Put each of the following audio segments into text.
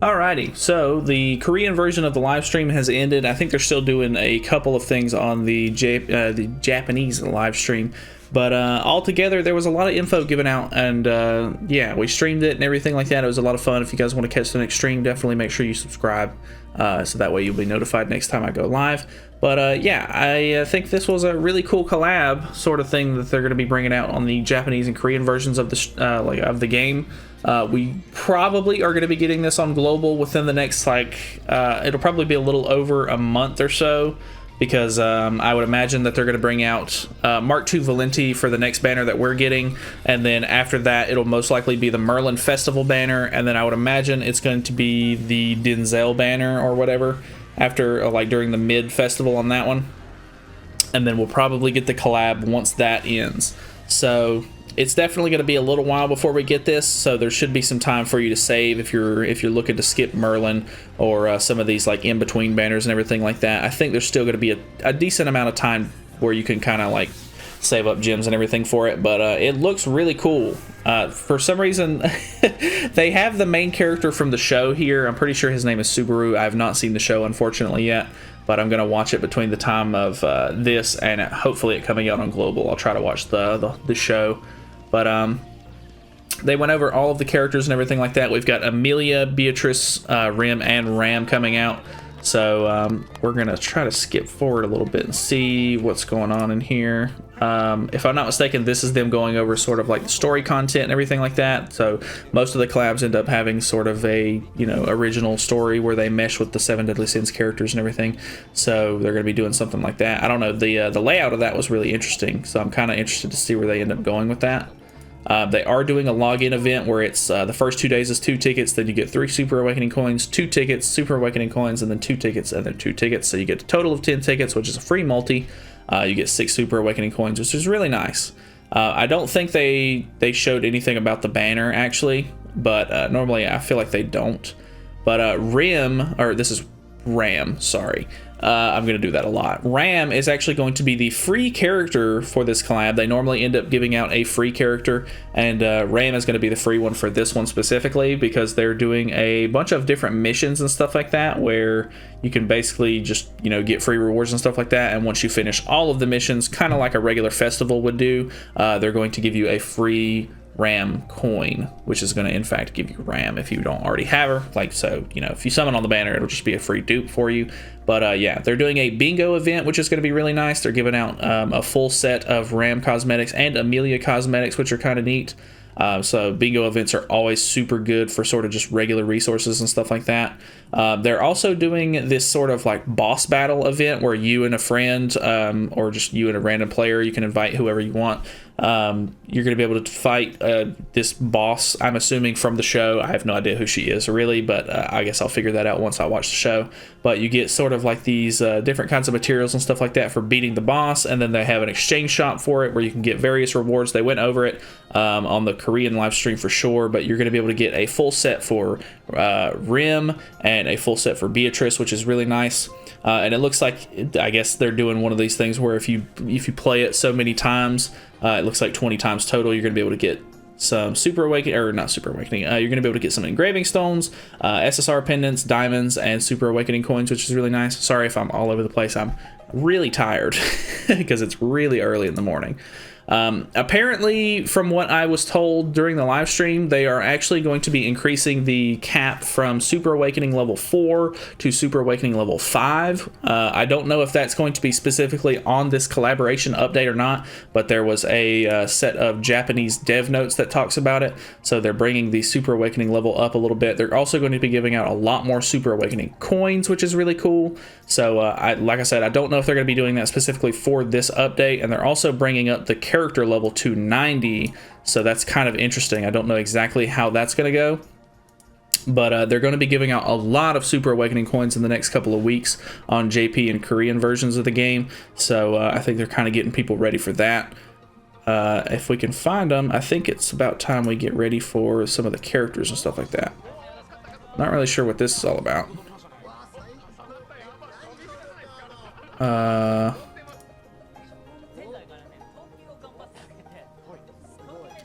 Alrighty, so the Korean version of the live stream has ended. I think they're still doing a couple of things on the Japanese live stream, but altogether there was a lot of info given out, and yeah, we streamed it and everything like that. It was a lot of fun. If you guys want to catch the next stream, definitely make sure you subscribe, so that way you'll be notified next time I go live. But yeah, I think this was a really cool collab sort of thing that they're going to be bringing out on the Japanese and Korean versions of the of the game. We probably are going to be getting this on global within the next it'll probably be a little over a month or so, because I would imagine that they're going to bring out Mark II Valenti for the next banner that we're getting, and then after that it'll most likely be the Merlin Festival banner, and then I would imagine it's going to be the Denzel banner or whatever after during the mid festival on that one, and then we'll probably get the collab once that ends. So it's definitely going to be a little while before we get this, so there should be some time for you to save if you're looking to skip Merlin or some of these in between banners and everything like that. I think there's still going to be a decent amount of time where you can kind of save up gems and everything for it, but it looks really cool. For some reason they have the main character from the show here. I'm pretty sure his name is Subaru. I have not seen the show unfortunately yet, but I'm gonna watch it between the time of this and hopefully it coming out on global. I'll try to watch the show. But they went over all of the characters and everything like that. We've got Emilia, Beatrice, Rim, and Ram coming out. So we're going to try to skip forward a little bit and see what's going on in here. If I'm not mistaken, this is them going over sort of the story content and everything like that. So most of the collabs end up having sort of a, original story where they mesh with the Seven Deadly Sins characters and everything. So they're going to be doing something like that. I don't know. The layout of that was really interesting. So I'm kind of interested to see where they end up going with that. They are doing a login event where it's the first 2 days is 2 tickets, then you get 3 Super Awakening coins, 2 tickets, Super Awakening coins, and then 2 tickets, and then 2 tickets. So you get a total of 10 tickets, which is a free multi. You get 6 Super Awakening coins, which is really nice. I don't think they showed anything about the banner actually, but normally I feel like they don't. But this is Ram, sorry. I'm going to do that a lot. Ram is actually going to be the free character for this collab. They normally end up giving out a free character, and Ram is going to be the free one for this one specifically because they're doing a bunch of different missions and stuff like that where you can basically just, get free rewards and stuff like that. And once you finish all of the missions, kind of like a regular festival would do, they're going to give you a free Ram coin, which is going to in fact give you Ram if you don't already have her. So if you summon on the banner, it'll just be a free dupe for you. But yeah, they're doing a bingo event, which is going to be really nice. They're giving out a full set of Ram cosmetics and Emilia cosmetics, which are kind of neat. So bingo events are always super good for sort of just regular resources and stuff like that. They're also doing this sort of boss battle event where you and a friend, or just you and a random player, you can invite whoever you want. You're going to be able to fight this boss, I'm assuming from the show. I have no idea who she is really, but I guess I'll figure that out once I watch the show. But you get sort of these different kinds of materials and stuff like that for beating the boss, and then they have an exchange shop for it where you can get various rewards. They went over it on the Korean live stream for sure, but you're going to be able to get a full set for Rim and a full set for Beatrice, which is really nice. And it looks like, I guess they're doing one of these things where if you play it so many times, it looks like 20 times total, you're going to be able to get some Super Awakening, or not Super Awakening, you're going to be able to get some engraving stones, SSR pendants, diamonds, and Super Awakening coins, which is really nice. Sorry if I'm all over the place. I'm really tired because it's really early in the morning. Apparently, from what I was told during the live stream, they are actually going to be increasing the cap from Super Awakening level 4 to Super Awakening level 5. I don't know if that's going to be specifically on this collaboration update or not, but there was a set of Japanese dev notes that talks about it, so they're bringing the Super Awakening level up a little bit. They're also going to be giving out a lot more Super Awakening coins, which is really cool. So, like I said, I don't know if they're going to be doing that specifically for this update, and they're also bringing up the character level to 90, so that's kind of interesting. I don't know exactly how that's going to go, but they're going to be giving out a lot of Super Awakening coins in the next couple of weeks on JP and Korean versions of the game, so I think they're kind of getting people ready for that. If we can find them, I think it's about time we get ready for some of the characters and stuff like that. Not really sure what this is all about.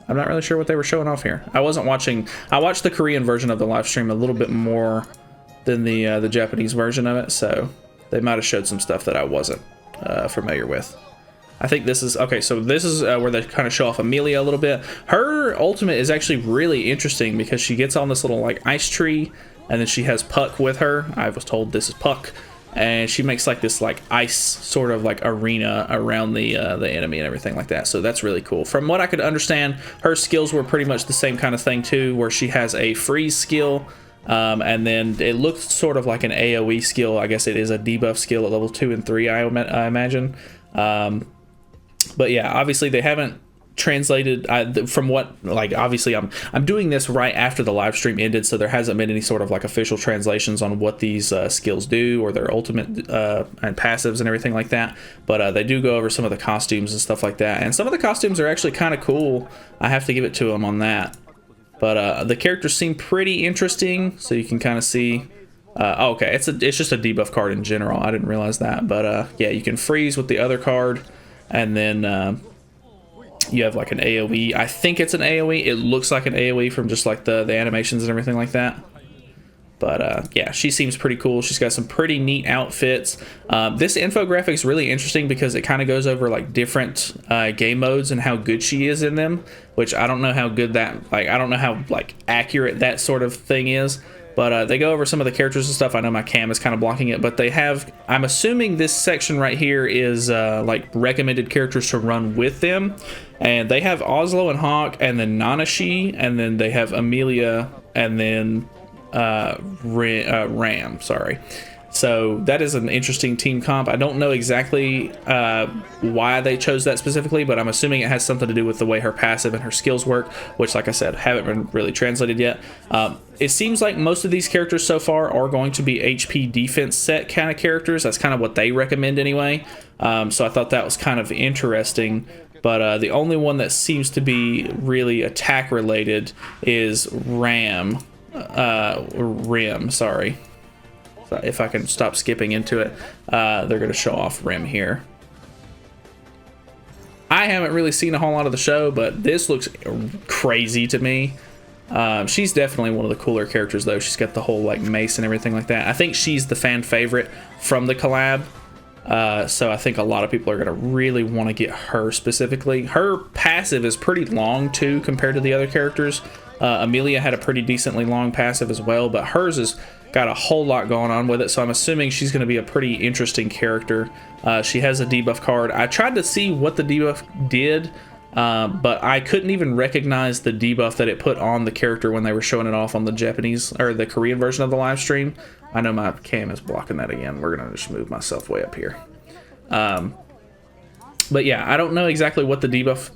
I I'm not really sure what they were showing off here. I wasn't watching. I watched the Korean version of the live stream a little bit more than the Japanese version of it, so they might have showed some stuff that I wasn't familiar with. I think this is okay. So this is where they kind of show off Emilia a little bit. Her ultimate is actually really interesting because she gets on this little like ice tree, and then she has Puck with her. I was told this is Puck, and she makes like this like ice sort of like arena around the enemy and everything like that. So that's really cool. From what I could understand, her skills were pretty much the same kind of thing too, where she has a freeze skill. And then it looks sort of like an AoE skill. I guess it is a debuff skill at level 2 and 3, I imagine. But yeah, obviously they haven't translated from what, like, obviously I'm doing this right after the live stream ended, so there hasn't been any sort of like official translations on what these skills do or their ultimate and passives and everything like that. But they do go over some of the costumes and stuff like that, and some of the costumes are actually kind of cool. I have to give it to them on that. But the characters seem pretty interesting, so you can kind of see. Oh, okay, it's just a debuff card in general. I didn't realize that, but yeah, you can freeze with the other card, and then you have like an AoE. I think it's an AoE. It looks like an AoE from just like the animations and everything like that. But yeah, she seems pretty cool. She's got some pretty neat outfits. This infographic is really interesting because it kind of goes over like different game modes and how good she is in them, which I don't know how good that, like, I don't know how like accurate that sort of thing is. But they go over some of the characters and stuff. I know my cam is kind of blocking it, but they have, I'm assuming this section right here is like recommended characters to run with them. And they have Oslo and Hawk, and then Nanashi, and then they have Emilia, and then Ram, sorry. So that is an interesting team comp. I don't know exactly why they chose that specifically, but I'm assuming it has something to do with the way her passive and her skills work, which, like I said, haven't been really translated yet. It seems like most of these characters so far are going to be HP defense set kind of characters. That's kind of what they recommend anyway. So I thought that was kind of interesting. But the only one that seems to be really attack related is Rim, sorry. If I can stop skipping into it, they're going to show off Rim here. I haven't really seen a whole lot of the show, but this looks crazy to me. She's definitely one of the cooler characters, though. She's got the whole like mace and everything like that. I think she's the fan favorite from the collab. So I think a lot of people are going to really want to get her specifically. Her passive is pretty long too compared to the other characters. Emilia had a pretty decently long passive as well, but hers has got a whole lot going on with it, so I'm assuming she's going to be a pretty interesting character. She has a debuff card. I tried to see what the debuff did, but I couldn't even recognize the debuff that it put on the character when they were showing it off on the Japanese or the Korean version of the live stream. I know my cam is blocking that again. We're going to just move myself way up here. But yeah, I don't know exactly what the debuff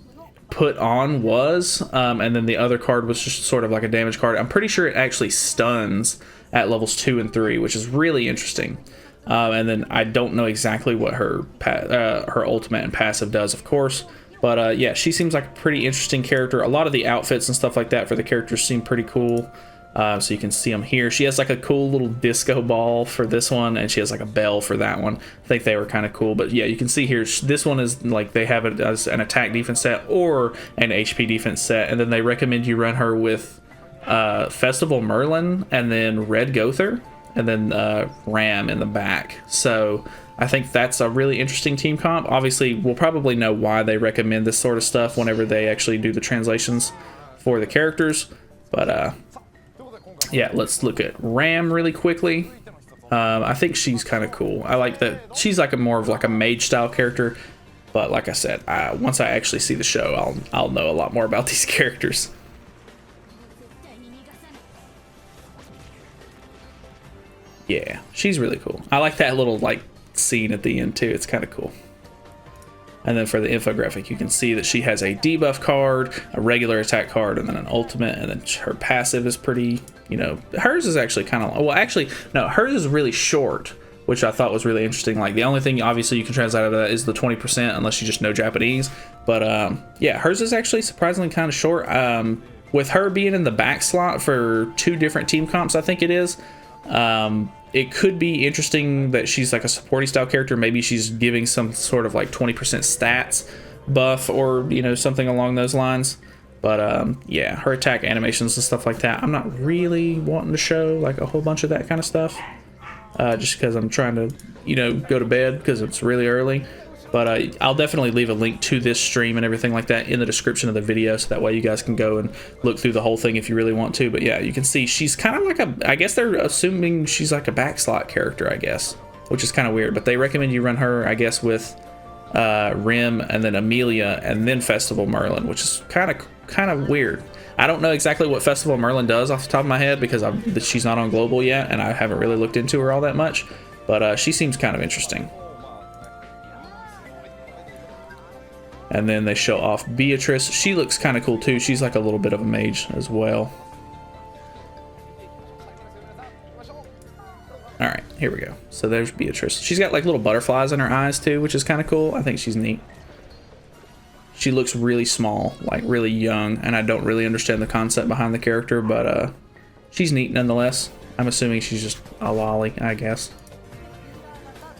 put on was, and then the other card was just sort of like a damage card. I'm pretty sure it actually stuns at levels 2 and 3, which is really interesting. And then I don't know exactly what her ultimate and passive does, of course. But yeah, she seems like a pretty interesting character. A lot of the outfits and stuff like that for the characters seem pretty cool. So you can see them here. She has like a cool little disco ball for this one, and she has like a bell for that one. I think they were kind of cool. But yeah, you can see here, this one is like they have it as an attack defense set or an HP defense set, and then they recommend you run her with Festival Merlin and then Red Gother and then Ram in the back. So I think that's a really interesting team comp. Obviously, we'll probably know why they recommend this sort of stuff whenever they actually do the translations for the characters. But yeah, let's look at Ram really quickly. I think she's kind of cool. I like that she's like a more of like a mage style character. But like I said, once I actually see the show, I'll know a lot more about these characters. Yeah, she's really cool. I like that little like scene at the end too. It's kind of cool. And then for the infographic, you can see that she has a debuff card, a regular attack card, and then an ultimate. And then her passive is pretty, you know, hers is actually kind of, well, actually, no, hers is really short, which I thought was really interesting. Like the only thing obviously you can translate out of that is the 20% unless you just know Japanese. But yeah, hers is actually surprisingly kind of short. With her being in the back slot for 2 different team comps, I think it is. It could be interesting that she's like a supporting style character. Maybe she's giving some sort of like 20% stats buff or, you know, something along those lines. But yeah, her attack animations and stuff like that, I'm not really wanting to show like a whole bunch of that kind of stuff, just because I'm trying to, you know, go to bed because it's really early. But I'll definitely leave a link to this stream and everything like that in the description of the video, so that way you guys can go and look through the whole thing if you really want to. But yeah, you can see she's kind of like a, I guess they're assuming she's like a backslot character, I guess, which is kind of weird. But they recommend you run her, I guess, with Rim and then Emilia and then Festival Merlin, which is kind of weird. I don't know exactly what Festival Merlin does off the top of my head because she's not on Global yet, and I haven't really looked into her all that much. But she seems kind of interesting. And then they show off Beatrice. She looks kind of cool too. She's like a little bit of a mage as well. All right, here we go. So there's Beatrice. She's got like little butterflies in her eyes too, which is kind of cool. I think she's neat. She looks really small, like really young, and I don't really understand the concept behind the character, but she's neat nonetheless. I'm assuming she's just a lolly, I guess.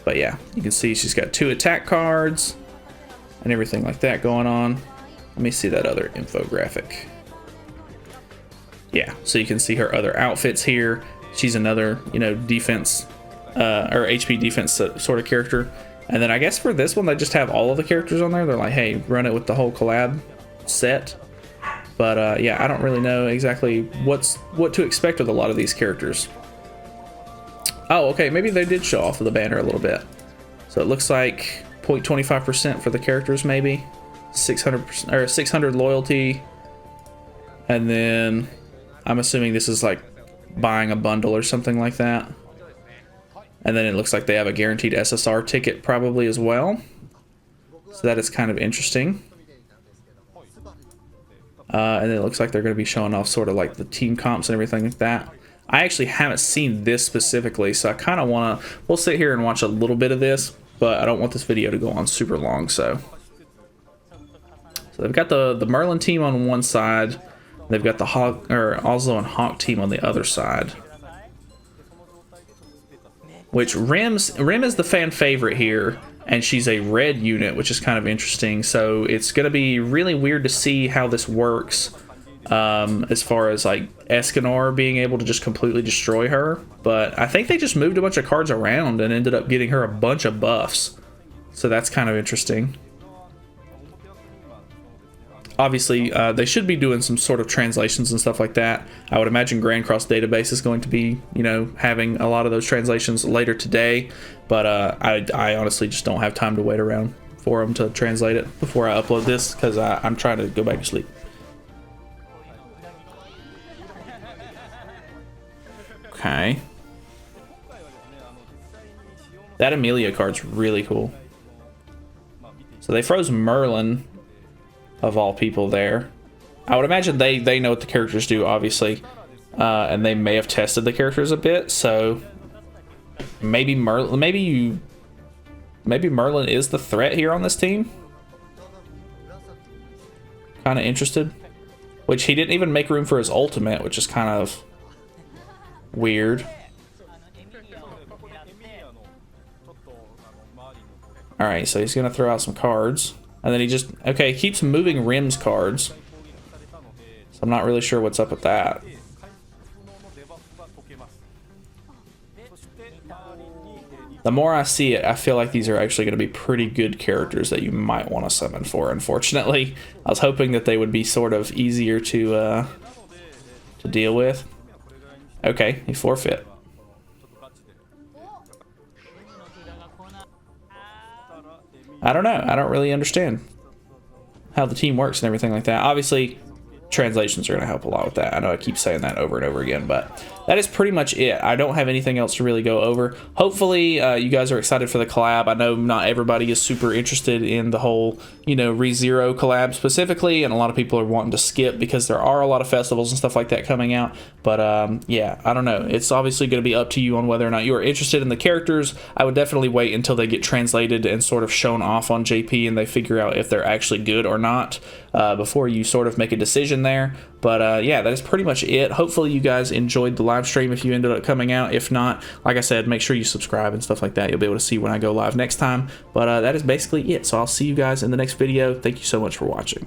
But yeah, you can see she's got 2 attack cards and everything like that going on. Let me see that other infographic. Yeah, so you can see her other outfits here. She's another, you know, defense or HP defense sort of character. And then I guess for this one, they just have all of the characters on there. They're like, hey, run it with the whole collab set. But yeah, I don't really know exactly what to expect with a lot of these characters. Oh, okay, maybe they did show off of the banner a little bit. So it looks like 0.25% for the characters, maybe 600% or 600 loyalty, and then I'm assuming this is like buying a bundle or something like that. And then it looks like they have a guaranteed SSR ticket probably as well, so that is kind of interesting. And it looks like they're going to be showing off sort of like the team comps and everything like that. I actually haven't seen this specifically, so I kind of want to, we'll sit here and watch a little bit of this, but I don't want this video to go on super long. So they've got the Merlin team on one side, they've got the Hawk or Oslo and Hawk team on the other side. Which Rim is the fan favorite here, and she's a red unit, which is kind of interesting. So it's going to be really weird to see how this works, as far as like Escanor being able to just completely destroy her. But I think they just moved a bunch of cards around and ended up getting her a bunch of buffs, so that's kind of interesting. Obviously, they should be doing some sort of translations and stuff like that. I would imagine Grand Cross Database is going to be, you know, having a lot of those translations later today. But I honestly just don't have time to wait around for them to translate it before I upload this, because I'm trying to go back to sleep. Okay. That Emilia card's really cool. So they froze Merlin, of all people there. I would imagine they know what the characters do, obviously, and they may have tested the characters a bit. So maybe Merlin is the threat here on this team. Kind of interested. Which he didn't even make room for his ultimate, which is kind of weird. Alright, so he's gonna throw out some cards. And then he just, okay, keeps moving Rim's cards. So I'm not really sure what's up with that. The more I see it, I feel like these are actually going to be pretty good characters that you might want to summon for, unfortunately. I was hoping that they would be sort of easier to deal with. Okay, he forfeit. I don't know. I don't really understand how the team works and everything like that. Obviously, translations are going to help a lot with that. I know I keep saying that over and over again, but that is pretty much it. I don't have anything else to really go over. Hopefully, you guys are excited for the collab. I know not everybody is super interested in the whole, you know, ReZero collab specifically, and a lot of people are wanting to skip because there are a lot of festivals and stuff like that coming out. But yeah, I don't know. It's obviously going to be up to you on whether or not you are interested in the characters. I would definitely wait until they get translated and sort of shown off on JP and they figure out if they're actually good or not, before you sort of make a decision there. But yeah, that is pretty much it. Hopefully you guys enjoyed the live stream if you ended up coming out. If not, like I said, make sure you subscribe and stuff like that. You'll be able to see when I go live next time. But that is basically it. So I'll see you guys in the next video. Thank you so much for watching.